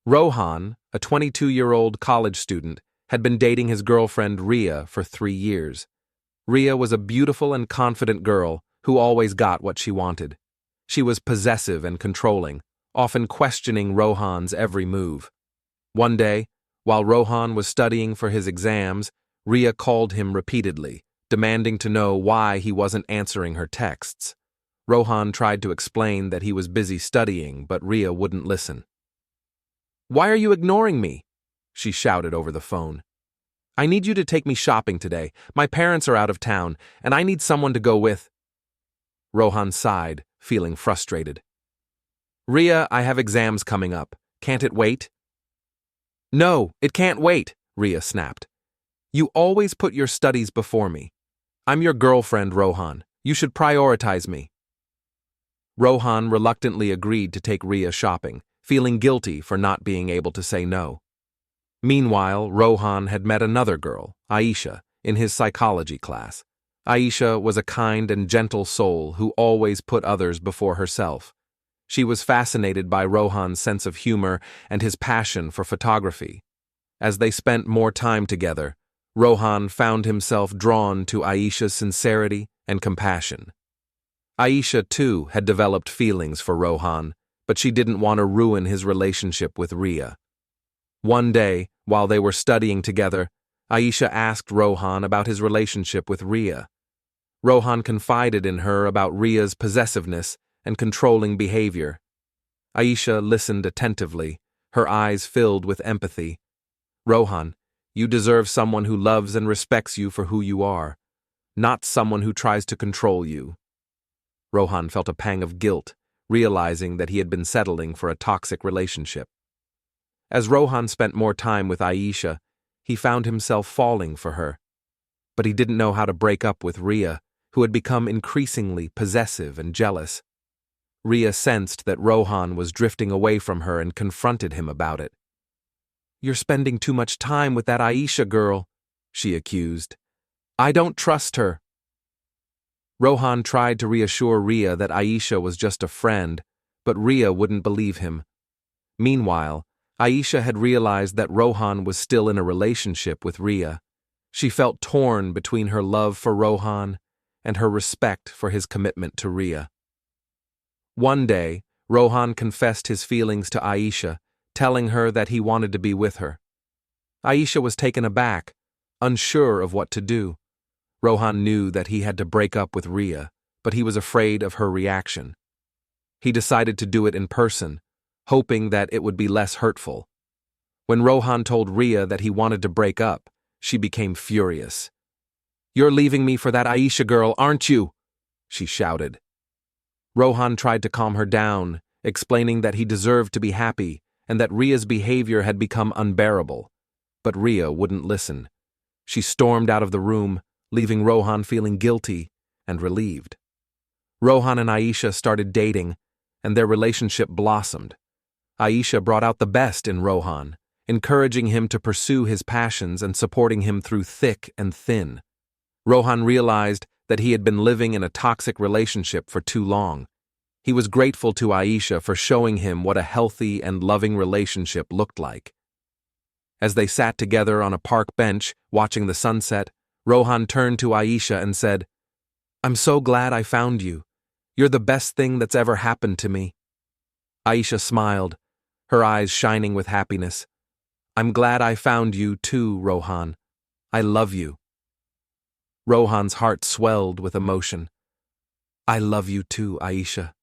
Rohan, a 22-year-old college student, had been dating his girlfriend Rhea for 3 years. Rhea was a beautiful and confident girl who always got what she wanted. She was possessive and controlling, often questioning Rohan's every move. One day, while Rohan was studying for his exams, Rhea called him repeatedly, demanding to know why he wasn't answering her texts. Rohan tried to explain that he was busy studying, but Rhea wouldn't listen. "Why are you ignoring me?" she shouted over the phone. "I need you to take me shopping today. My parents are out of town, and I need someone to go with." Rohan sighed, feeling frustrated. "Rhea, I have exams coming up. Can't it wait?" "No, it can't wait," Rhea snapped. "You always put your studies before me. I'm your girlfriend, Rohan. You should prioritize me." Rohan reluctantly agreed to take Rhea shopping, feeling guilty for not being able to say no. Meanwhile, Rohan had met another girl, Aisha, in his psychology class. Aisha was a kind and gentle soul who always put others before herself. She was fascinated by Rohan's sense of humor and his passion for photography. As they spent more time together, Rohan found himself drawn to Aisha's sincerity and compassion. Aisha, too, had developed feelings for Rohan, but she didn't want to ruin his relationship with Rhea. One day, while they were studying together, Aisha asked Rohan about his relationship with Rhea. Rohan confided in her about Rhea's possessiveness and controlling behavior. Aisha listened attentively, her eyes filled with empathy. "Rohan, you deserve someone who loves and respects you for who you are, not someone who tries to control you." Rohan felt a pang of guilt, realizing that he had been settling for a toxic relationship. As Rohan spent more time with Aisha, he found himself falling for her. But he didn't know how to break up with Rhea, who had become increasingly possessive and jealous. Rhea sensed that Rohan was drifting away from her and confronted him about it. "You're spending too much time with that Aisha girl," she accused. "I don't trust her." Rohan tried to reassure Rhea that Aisha was just a friend, but Rhea wouldn't believe him. Meanwhile, Aisha had realized that Rohan was still in a relationship with Rhea. She felt torn between her love for Rohan and her respect for his commitment to Rhea. One day, Rohan confessed his feelings to Aisha, telling her that he wanted to be with her. Aisha was taken aback, unsure of what to do. Rohan knew that he had to break up with Rhea, but he was afraid of her reaction. He decided to do it in person, hoping that it would be less hurtful. When Rohan told Rhea that he wanted to break up, she became furious. "You're leaving me for that Aisha girl, aren't you?" she shouted. Rohan tried to calm her down, explaining that he deserved to be happy and that Rhea's behavior had become unbearable. But Rhea wouldn't listen. She stormed out of the room, leaving Rohan feeling guilty and relieved. Rohan and Aisha started dating, and their relationship blossomed. Aisha brought out the best in Rohan, encouraging him to pursue his passions and supporting him through thick and thin. Rohan realized that he had been living in a toxic relationship for too long. He was grateful to Aisha for showing him what a healthy and loving relationship looked like. As they sat together on a park bench, watching the sunset, Rohan turned to Aisha and said, "I'm so glad I found you. You're the best thing that's ever happened to me." Aisha smiled, her eyes shining with happiness. "I'm glad I found you too, Rohan. I love you." Rohan's heart swelled with emotion. "I love you too, Aisha."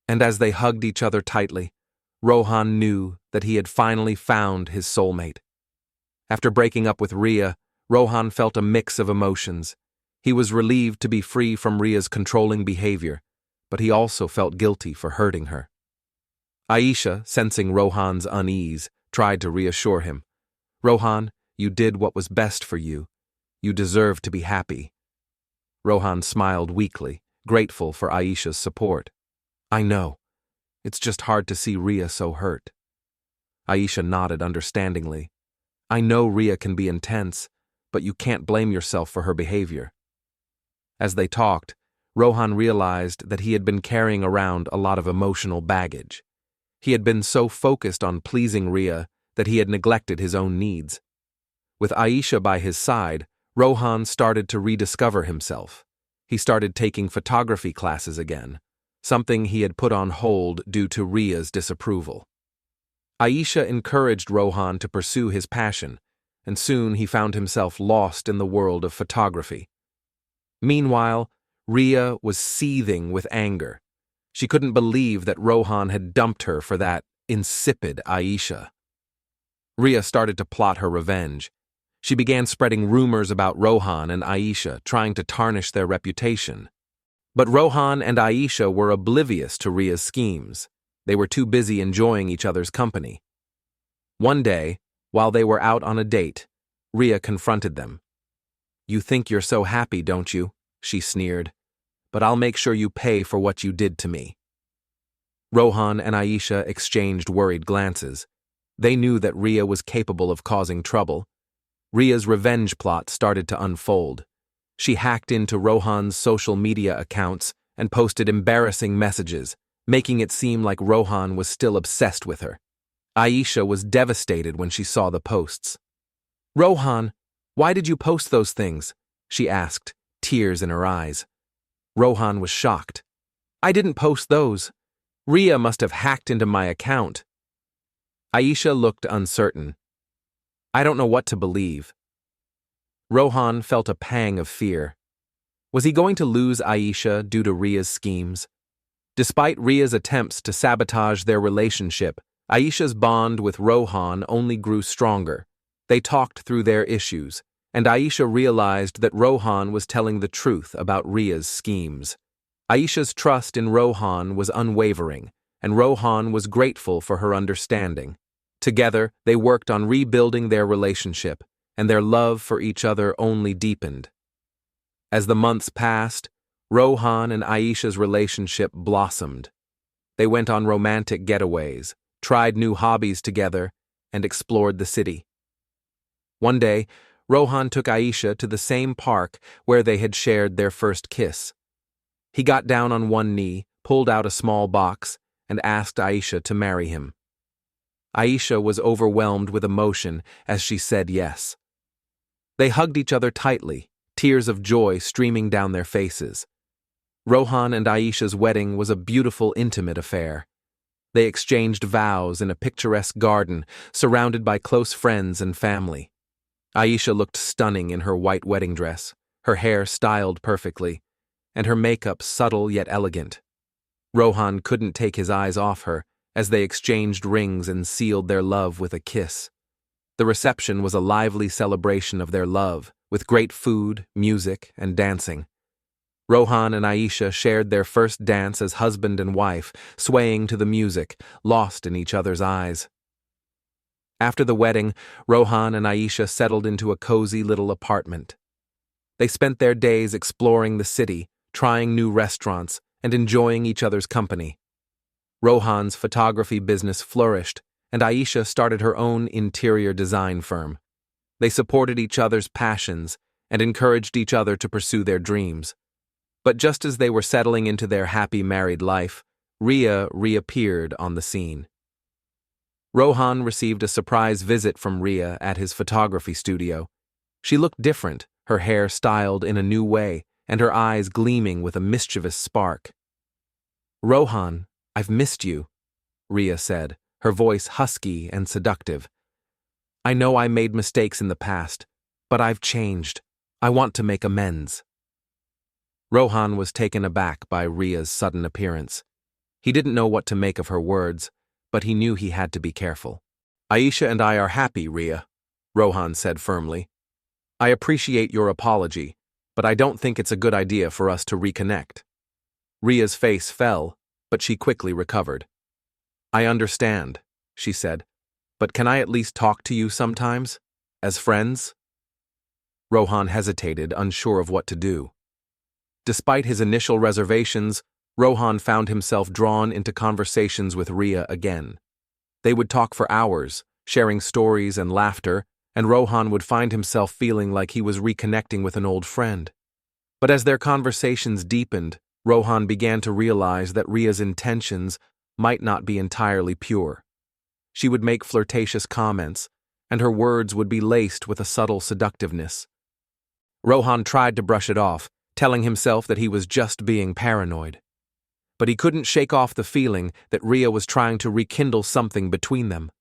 And as they hugged each other tightly, Rohan knew that he had finally found his soulmate. After breaking up with Rhea, Rohan felt a mix of emotions. He was relieved to be free from Rhea's controlling behavior, but he also felt guilty for hurting her. Aisha, sensing Rohan's unease, tried to reassure him. "Rohan, you did what was best for you. You deserve to be happy." Rohan smiled weakly, grateful for Aisha's support. "I know. It's just hard to see Rhea so hurt." Aisha nodded understandingly. "I know Rhea can be intense, but you can't blame yourself for her behavior." As they talked, Rohan realized that he had been carrying around a lot of emotional baggage. He had been so focused on pleasing Rhea that he had neglected his own needs. With Aisha by his side, Rohan started to rediscover himself. He started taking photography classes again, something he had put on hold due to Rhea's disapproval. Aisha encouraged Rohan to pursue his passion, and soon he found himself lost in the world of photography. Meanwhile, Rhea was seething with anger. She couldn't believe that Rohan had dumped her for that insipid Aisha. Rhea started to plot her revenge. She began spreading rumors about Rohan and Aisha, trying to tarnish their reputation. But Rohan and Aisha were oblivious to Rhea's schemes. They were too busy enjoying each other's company. One day, while they were out on a date, Rhea confronted them. "You think you're so happy, don't you?" she sneered. "But I'll make sure you pay for what you did to me." Rohan and Aisha exchanged worried glances. They knew that Rhea was capable of causing trouble. Rhea's revenge plot started to unfold. She hacked into Rohan's social media accounts and posted embarrassing messages, making it seem like Rohan was still obsessed with her. Aisha was devastated when she saw the posts. "Rohan, why did you post those things?" she asked, tears in her eyes. Rohan was shocked. "I didn't post those. Rhea must have hacked into my account." Aisha looked uncertain. "I don't know what to believe." Rohan felt a pang of fear. Was he going to lose Aisha due to Rhea's schemes? Despite Rhea's attempts to sabotage their relationship, Aisha's bond with Rohan only grew stronger. They talked through their issues, and Aisha realized that Rohan was telling the truth about Rhea's schemes. Aisha's trust in Rohan was unwavering, and Rohan was grateful for her understanding. Together, they worked on rebuilding their relationship, and their love for each other only deepened. As the months passed, Rohan and Aisha's relationship blossomed. They went on romantic getaways, tried new hobbies together, and explored the city. One day, Rohan took Aisha to the same park where they had shared their first kiss. He got down on one knee, pulled out a small box, and asked Aisha to marry him. Aisha was overwhelmed with emotion as she said yes. They hugged each other tightly, tears of joy streaming down their faces. Rohan and Aisha's wedding was a beautiful, intimate affair. They exchanged vows in a picturesque garden, surrounded by close friends and family. Aisha looked stunning in her white wedding dress, her hair styled perfectly, and her makeup subtle yet elegant. Rohan couldn't take his eyes off her as they exchanged rings and sealed their love with a kiss. The reception was a lively celebration of their love, with great food, music, and dancing. Rohan and Aisha shared their first dance as husband and wife, swaying to the music, lost in each other's eyes. After the wedding, Rohan and Aisha settled into a cozy little apartment. They spent their days exploring the city, trying new restaurants, and enjoying each other's company. Rohan's photography business flourished, and Aisha started her own interior design firm. They supported each other's passions and encouraged each other to pursue their dreams. But just as they were settling into their happy married life, Rhea reappeared on the scene. Rohan received a surprise visit from Rhea at his photography studio. She looked different, her hair styled in a new way, and her eyes gleaming with a mischievous spark. "Rohan, I've missed you," Rhea said, her voice husky and seductive. "I know I made mistakes in the past, but I've changed. I want to make amends." Rohan was taken aback by Rhea's sudden appearance. He didn't know what to make of her words, but he knew he had to be careful. "Aisha and I are happy, Rhea," Rohan said firmly. "I appreciate your apology, but I don't think it's a good idea for us to reconnect." Rhea's face fell, but she quickly recovered. "I understand," she said, "but can I at least talk to you sometimes? As friends?" Rohan hesitated, unsure of what to do. Despite his initial reservations, Rohan found himself drawn into conversations with Rhea again. They would talk for hours, sharing stories and laughter, and Rohan would find himself feeling like he was reconnecting with an old friend. But as their conversations deepened, Rohan began to realize that Rhea's intentions might not be entirely pure. She would make flirtatious comments, and her words would be laced with a subtle seductiveness. Rohan tried to brush it off, telling himself that he was just being paranoid. But he couldn't shake off the feeling that Rhea was trying to rekindle something between them.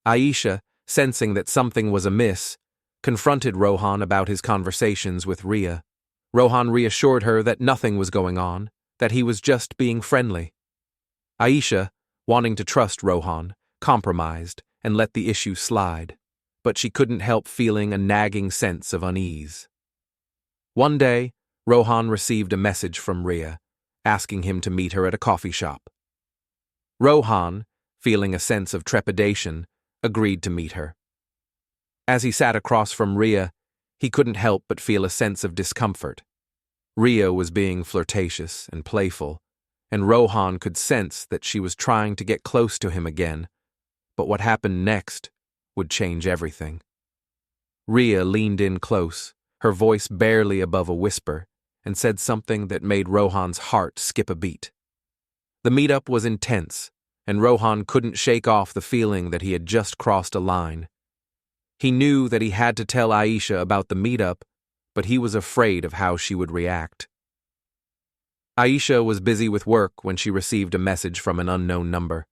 Aisha, sensing that something was amiss, confronted Rohan about his conversations with Rhea. Rohan reassured her that nothing was going on, that he was just being friendly. Aisha, wanting to trust Rohan, compromised and let the issue slide, but she couldn't help feeling a nagging sense of unease. One day, Rohan received a message from Rhea, asking him to meet her at a coffee shop. Rohan, feeling a sense of trepidation, agreed to meet her. As he sat across from Rhea, he couldn't help but feel a sense of discomfort. Rhea was being flirtatious and playful, and Rohan could sense that she was trying to get close to him again, but what happened next would change everything. Rhea leaned in close, her voice barely above a whisper, and said something that made Rohan's heart skip a beat. The meetup was intense, and Rohan couldn't shake off the feeling that he had just crossed a line. He knew that he had to tell Aisha about the meetup, but he was afraid of how she would react. Aisha was busy with work when she received a message from an unknown number.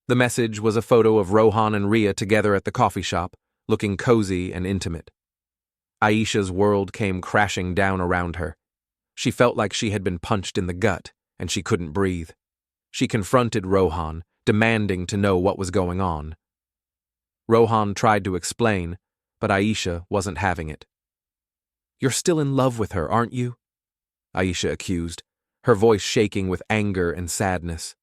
The message was a photo of Rohan and Rhea together at the coffee shop, looking cozy and intimate. Aisha's world came crashing down around her. She felt like she had been punched in the gut, and she couldn't breathe. She confronted Rohan, demanding to know what was going on. Rohan tried to explain, but Aisha wasn't having it. "You're still in love with her, aren't you?" Aisha accused, her voice shaking with anger and sadness.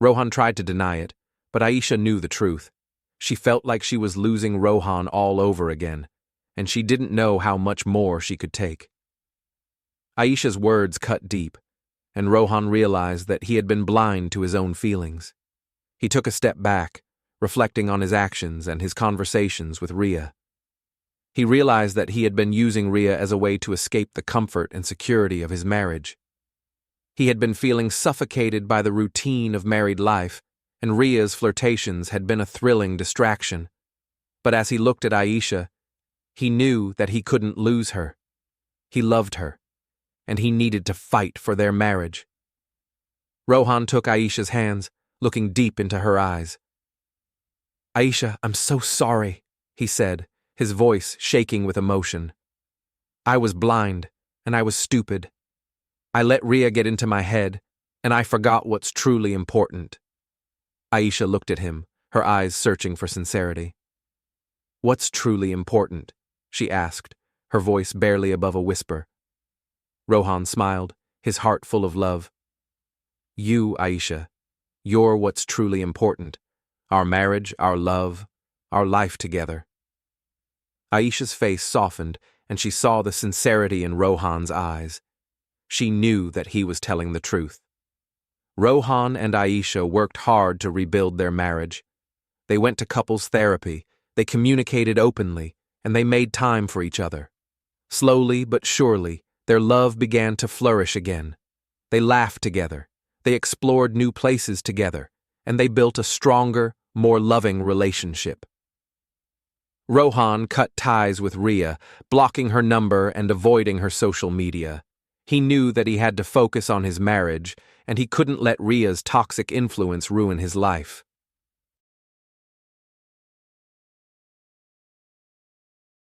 Rohan tried to deny it, but Aisha knew the truth. She felt like she was losing Rohan all over again, and she didn't know how much more she could take. Aisha's words cut deep, and Rohan realized that he had been blind to his own feelings. He took a step back, reflecting on his actions and his conversations with Rhea. He realized that he had been using Rhea as a way to escape the comfort and security of his marriage. He had been feeling suffocated by the routine of married life, and Rhea's flirtations had been a thrilling distraction. But as he looked at Aisha, he knew that he couldn't lose her. He loved her, and he needed to fight for their marriage. Rohan took Aisha's hands, looking deep into her eyes. "Aisha, I'm so sorry," he said, his voice shaking with emotion. "I was blind, and I was stupid. I let Rhea get into my head, and I forgot what's truly important." Aisha looked at him, her eyes searching for sincerity. "What's truly important?" she asked, her voice barely above a whisper. Rohan smiled, his heart full of love. "You, Aisha, you're what's truly important. Our marriage, our love, our life together." Aisha's face softened, and she saw the sincerity in Rohan's eyes. She knew that he was telling the truth. Rohan and Aisha worked hard to rebuild their marriage. They went to couples therapy, they communicated openly, and they made time for each other. Slowly but surely, their love began to flourish again. They laughed together, they explored new places together, and they built a stronger, more loving relationship. Rohan cut ties with Rhea, blocking her number and avoiding her social media. He knew that he had to focus on his marriage, and he couldn't let Rhea's toxic influence ruin his life.